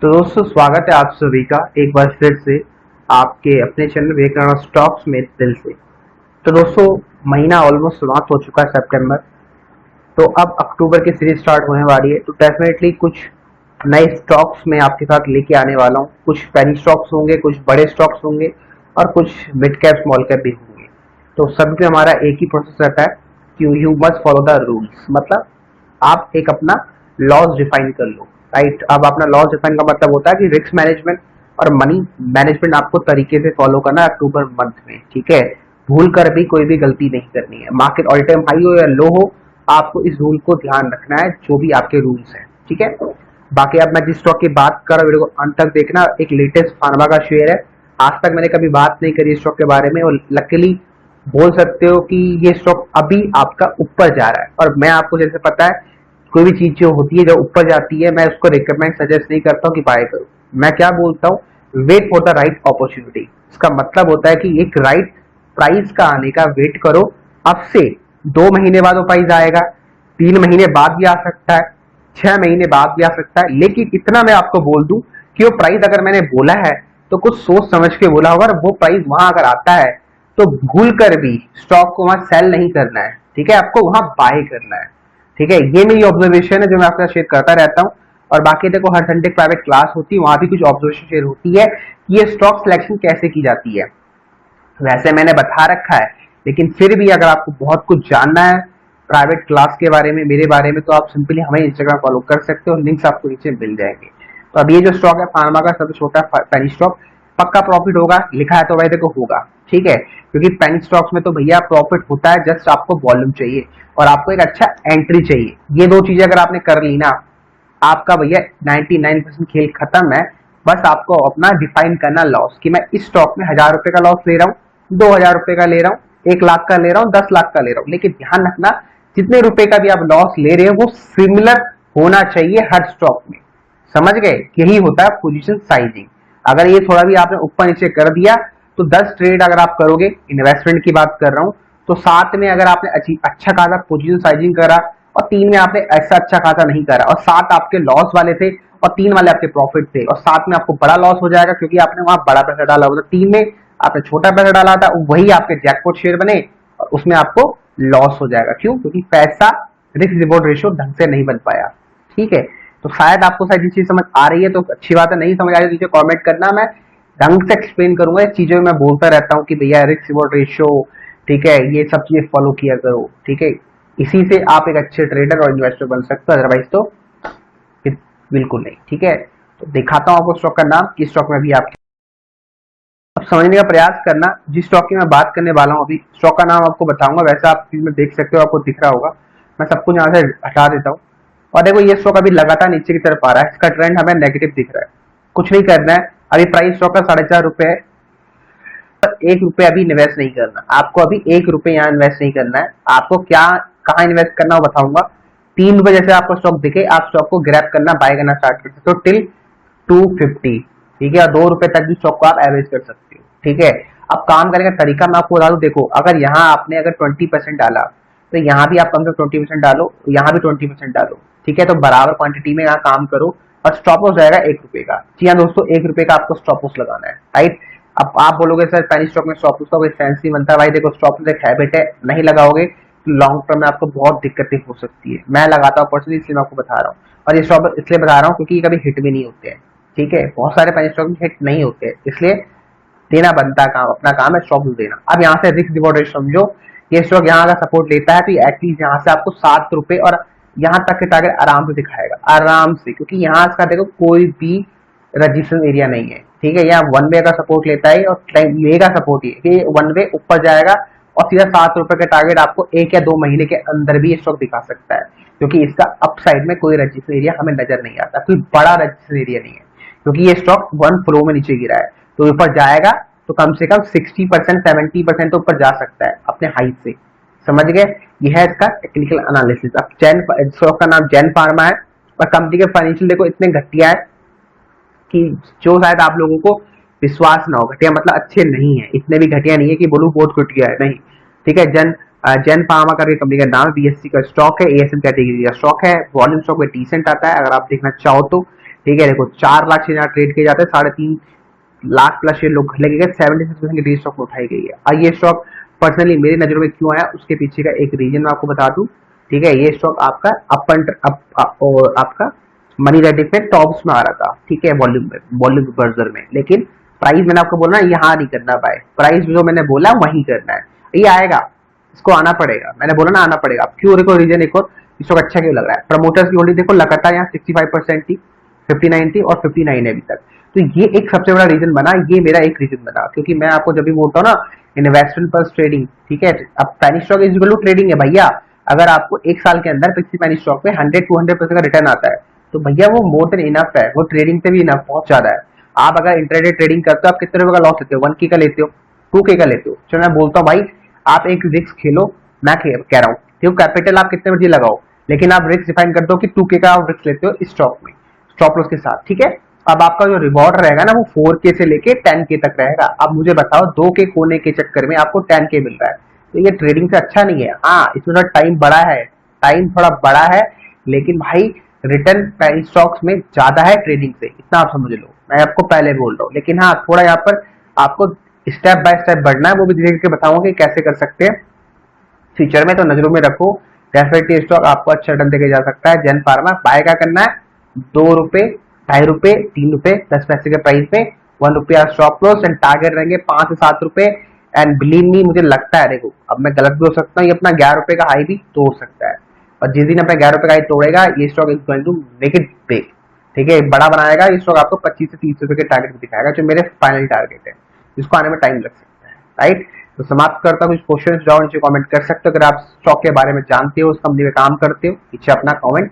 तो दोस्तों स्वागत है आप सभी का एक बार फिर से आपके अपने चैनल विवेकानंद स्टॉक्स में दिल से। तो दोस्तों महीना ऑलमोस्ट समाप्त हो चुका है सितंबर। तो अब अक्टूबर की सीरीज स्टार्ट होने वाली है, तो डेफिनेटली कुछ नए स्टॉक्स मैं आपके साथ लेके आने वाला हूँ। कुछ पेनी स्टॉक्स होंगे, कुछ बड़े स्टॉक्स होंगे और कुछ मिड कैप स्मॉल कैप भी होंगे। तो सभी पे हमारा एक ही प्रोसेस रहता है कि you must follow the rules, मतलब आप एक अपना लॉस डिफाइन कर लो। राइट, अब अपना लॉस डिफाइन का मतलब होता है कि रिस्क मैनेजमेंट और मनी मैनेजमेंट आपको तरीके से फॉलो करना है अक्टूबर मंथ में। ठीक है, भूल कर भी कोई भी गलती नहीं करनी है। मार्केट ऑल टाइम हाई हो या लो हो, आपको इस रूल को ध्यान रखना है, जो भी आपके रूल्स हैं। ठीक है, बाकी अब मैं जिस स्टॉक की बात कर रहा हूँ वीडियो को अंत तक देखना। एक लेटेस्ट फार्मा का शेयर है। आज तक मैंने कभी बात नहीं करी स्टॉक के बारे में, और लकीली बोल सकते हो कि ये स्टॉक अभी आपका ऊपर जा रहा है। और मैं आपको जैसे पता है, कोई भी चीज जो होती है जो ऊपर जाती है, मैं उसको रिकमेंड सजेस्ट नहीं करता हूँ कि बाय करो। मैं क्या बोलता हूँ, wait for the right opportunity. इसका मतलब होता है कि एक राइट प्राइस का आने का वेट करो। अब से 2 महीने बाद वो प्राइस आएगा, 3 महीने बाद भी आ सकता है, 6 महीने बाद भी आ सकता है। लेकिन इतना मैं आपको बोल दूं कि वो प्राइस अगर मैंने बोला है तो कुछ सोच समझ के बोला होगा, और वो प्राइस वहां अगर आता है तो भूल कर भी स्टॉक को वहां सेल नहीं करना है। ठीक है, आपको वहां बाय करना है। ठीक है, ये मेरी ऑब्जर्वेशन है जो मैं आपके साथ शेयर करता रहता हूँ। और बाकी देखो, हर संडे प्राइवेट क्लास होती है, वहां भी कुछ ऑब्जर्वेशन शेयर होती है कि ये स्टॉक सिलेक्शन कैसे की जाती है। वैसे मैंने बता रखा है, लेकिन फिर भी अगर आपको बहुत कुछ जानना है प्राइवेट क्लास के बारे में, मेरे बारे में, तो आप सिंपली हमें इंस्टाग्राम फॉलो कर सकते हो, लिंक्स आपको नीचे मिल जाएंगे। तो अब ये जो स्टॉक है फार्मा का सबसे छोटा पेनी स्टॉक, पक्का प्रॉफिट होगा, लिखा है तो भाई देखो होगा। ठीक है, क्योंकि पेनी स्टॉक्स में तो भैया प्रॉफिट होता है, जस्ट आपको वॉल्यूम चाहिए और आपको एक अच्छा एंट्री चाहिए। ये दो चीजें अगर आपने कर ली ना, आपका भैया 99% खेल खत्म है। बस आपको अपना डिफाइन करना लॉस, कि मैं इस स्टॉक में 1000 रुपए का लॉस ले रहा हूँ, 2000 रुपए का ले रहा हूँ, 1 लाख का ले रहा हूँ, 10 लाख का ले रहा हूँ। लेकिन ध्यान रखना, जितने रुपए का भी आप लॉस ले रहे हो वो सिमिलर होना चाहिए हर स्टॉक में। समझ गए, यही होता है पोजीशन साइजिंग। अगर ये थोड़ा भी आपने ऊपर नीचे कर दिया, तो 10 ट्रेड अगर आप करोगे, इन्वेस्टमेंट की बात कर रहा हूँ, तो 7 में अगर आपने अच्छा खासा पोजीशन साइजिंग करा और 3 में आपने ऐसा अच्छा खासा नहीं करा, और 7 आपके लॉस वाले थे और 3 वाले आपके प्रॉफिट थे, और 7 में आपको बड़ा लॉस हो जाएगा क्योंकि आपने वहां बड़ा पैसा डाला हुआ था। 3 में आपने छोटा पैसा डाला था, वही आपके जैकपॉट शेयर बने और उसमें आपको लॉस हो जाएगा। क्यों? क्योंकि पैसा रिस्क रिवॉर्ड रेशियो ढंग से नहीं बन पाया। ठीक है, तो शायद आपको शायद ये चीज समझ आ रही है तो अच्छी बात है, नहीं समझ आ रही तो कमेंट करना, मैं ढंग से एक्सप्लेन करूंगा। ये चीजें मैं बोलता रहता हूँ कि भैया रिस्क रिवॉर्ड रेशियो, ठीक है, ये सब चीजें फॉलो किया करो। ठीक है, इसी से आप एक अच्छे ट्रेडर और इन्वेस्टर बन सकते हो, अदरवाइज तो फिर बिल्कुल नहीं। ठीक है, तो दिखाता हूँ आपको स्टॉक का नाम, किस स्टॉक में भी आप अब समझने का प्रयास करना। जिस स्टॉक की मैं बात करने वाला हूँ, अभी स्टॉक का नाम आपको बताऊंगा, वैसे आप चीज में देख सकते हो, आपको दिख रहा होगा। मैं सब कुछ यहाँ से हटा देता हूँ। और देखो, ये स्टॉक अभी लगातार नीचे की तरफ आ रहा है, इसका ट्रेंड हमें नेगेटिव दिख रहा है। कुछ नहीं करना है, अभी प्राइस स्टॉक का 4.5 रुपए है, पर 1 रुपए अभी इन्वेस्ट नहीं करना आपको। अभी 1 रुपए यहाँ इन्वेस्ट नहीं करना है आपको। क्या कहाँ इन्वेस्ट करना हो बताऊंगा। 3 रुपए जैसे आपको स्टॉक दिखे, आप स्टॉक को ग्रैब करना, बाय करना स्टार्ट कर सकते हो टिल 250। ठीक है, और 2 रुपए तक भी स्टॉक को आप एवरेज कर सकते हो। ठीक है, अब काम करने का तरीका मैं आपको बता दूं। देखो, अगर यहाँ आपने अगर 20% डाला, तो यहाँ भी आप कम से कम 20% डालो, यहाँ भी 20% डालो। ठीक है, तो बराबर क्वांटिटी में यहाँ काम करो, और स्टॉप लॉस जाएगा 1 रुपए का। जी हाँ दोस्तों, 1 रुपए का आपको स्टॉप लॉस लगाना है। राइट, अब आप बोलोगे सर पेनी स्टॉक में स्टॉप लॉस का कोई सेंस नहीं बनता। भाई देखो, स्टॉप लॉस एक हैबिट है, नहीं लगाओगे तो लॉन्ग टर्म में आपको बहुत दिक्कतें हो सकती है। मैं लगाता हूँ पर्सनली, इसलिए मैं आपको बता रहा हूँ। और ये स्टॉप इसलिए बता रहा हूँ क्योंकि ये कभी हिट भी नहीं होते हैं। ठीक है, बहुत सारे पेनी स्टॉक हिट नहीं होते हैं, इसलिए देना बनता है, काम अपना काम है स्टॉप लॉस देना। अब यहाँ से रिस्क रिवॉर्ड रेशियो समझो, ये स्टॉक यहाँ का सपोर्ट लेता है, तो एटलीस्ट यहाँ से आपको 7 रुपए और यहाँ तक के टारगेट आराम से दिखाएगा, आराम से, क्योंकि यहाँ इसका देखो कोई भी रजिस्ट्रेशन एरिया नहीं है। ठीक है, यहाँ 1 वे का सपोर्ट लेता है, और ये का सपोर्ट ये कि 1 वे ऊपर जाएगा और सीधा 7 रुपए का टारगेट आपको 1 या 2 महीने के अंदर भी ये स्टॉक दिखा सकता है, क्योंकि इसका अपसाइड में कोई रजिस्ट्रेशन एरिया हमें नजर नहीं आता, कोई बड़ा रजिस्ट्रेशन एरिया नहीं है, क्योंकि ये स्टॉक 1 फ्लो में नीचे गिरा है। तो ऊपर जाएगा तो कम से कम 60% 70% तो ऊपर जा सकता है अपने हाइट से। समझ गए, यह है इसका टेक्निकल एनालिसिस। अब जैन स्टॉक का नाम जैन फार्मा है, और कंपनी के फाइनेंशियल देखो इतने घटिया है कि जो शायद आप लोगों को विश्वास ना हो। घटिया मतलब अच्छे नहीं है, इतने भी घटिया नहीं है कि बोलूं बहुत घटिया है, नहीं। ठीक है, जैन फार्मा करके कंपनी का नाम, बीएससी का स्टॉक है, एएसएम कैटेगरी का स्टॉक है, वॉल्यूम स्टॉक में डिसेंट आता है अगर आप देखना चाहो तो। ठीक है, देखो 4 लाख शेयर यहाँ ट्रेड किए जाते हैं, 3.5 लाख प्लस शेयर लोग लगेगा, 76% की स्टॉक में उठाई गई है। और ये स्टॉक पर्सनली मेरी नजरों में क्यों आया, उसके पीछे का एक रीजन मैं आपको बता दूं। ठीक है, ये स्टॉक आपका और आपका मनी रेडिफ में टॉप्स में आ रहा था, ठीक है, वॉल्यूम बर्जर में, लेकिन प्राइस मैंने आपको बोला यहाँ नहीं करना बाय, प्राइस जो मैंने बोला वही करना है। ये आएगा, इसको आना पड़ेगा, मैंने बोला ना आना पड़ेगा। क्यों, देखो रीजन एक और, इसको अच्छा क्यों लग रहा है, प्रमोटर्स की होल्डिंग देखो लगातार यहाँ 65% थी, 59 थी और 59 है अभी तक। तो ये एक सबसे बड़ा रीजन बना, ये मेरा एक रीजन बना, क्योंकि मैं आपको जब भी बोलता हूँ ना इन्वेस्टमेंट पर ट्रेडिंग, ठीक है, अब penny stock is equal to trading है भैया। अगर आपको एक साल के अंदर किसी पैनी स्टॉक में 100-200% का रिटर्न आता है तो भैया वो मोर देन इनफ है, वो ट्रेडिंग से भी इनफ, बहुत ज्यादा है। आप अगर इंट्राडे ट्रेडिंग करते हो, आप कितने रुपए का लॉस लेते हो, 1K का लेते हो, 2K का लेते हो। चलो मैं बोलता हूँ भाई, आप एक रिस्क खेलो, मैं कह रहा हूँ क्यों, कैपिटल आप कितने मर्जी लगाओ, लेकिन आप रिस्क डिफाइन करते हो कि 2K का आप रिस्क लेते हो इस स्टॉक में, स्टॉप लॉस के साथ, ठीक है। अब आपका जो रिवॉर्ड रहेगा ना वो 4K से लेके 10K तक रहेगा। अब मुझे बताओ 2K खोने के चक्कर में आपको 10K मिल रहा है, तो ये ट्रेडिंग से अच्छा नहीं है। हाँ, इसमें टाइम बड़ा है, टाइम थोड़ा बड़ा है, लेकिन भाई रिटर्न पैनी स्टॉक्स में ज्यादा है ट्रेडिंग से, इतना आप समझ लो, मैं आपको पहले बोल रहा हूँ। लेकिन हाँ, थोड़ा यहाँ पर आपको स्टेप बाय स्टेप बढ़ना है, वो भी धीरे धीरे बताऊंगा कि कैसे कर सकते हैं फ्यूचर में, तो नजरों में रखो। डेफिनेटली स्टॉक आपको अच्छा रिटर्न देके जा सकता है। जन फार्मा बाय क्या करना है, 2 रुपए, 2.5 रुपए, 3 रुपए 10 पैसे के प्राइस में, 1 रुपया स्टॉप लॉस एंड टारगेट रहेंगे 5 से 7 रुपए। एंड बिलीव मी, मुझे लगता है, देखो अब मैं गलत भी हो सकता हूँ, ये अपना 11 रुपए का हाई भी तोड़ सकता है, और जिस दिन अपना 11 रुपए का हाई तोड़ेगा ये stock is going to make it big, ठीक है, बड़ा बनाएगा ये स्टॉक, आपको 25 से 30 रुपए के टारगेट में दिखाएगा, जो मेरे फाइनल टारगेट है, जिसको आने में टाइम लग सकता है, राइट। तो समाप्त करता हूँ, कुछ क्वेश्चन जाओ नीचे कमेंट कर सकते हो, अगर आप स्टॉक के बारे में जानते हो, उस कंपनी में काम करते हो, नीचे अपना कमेंट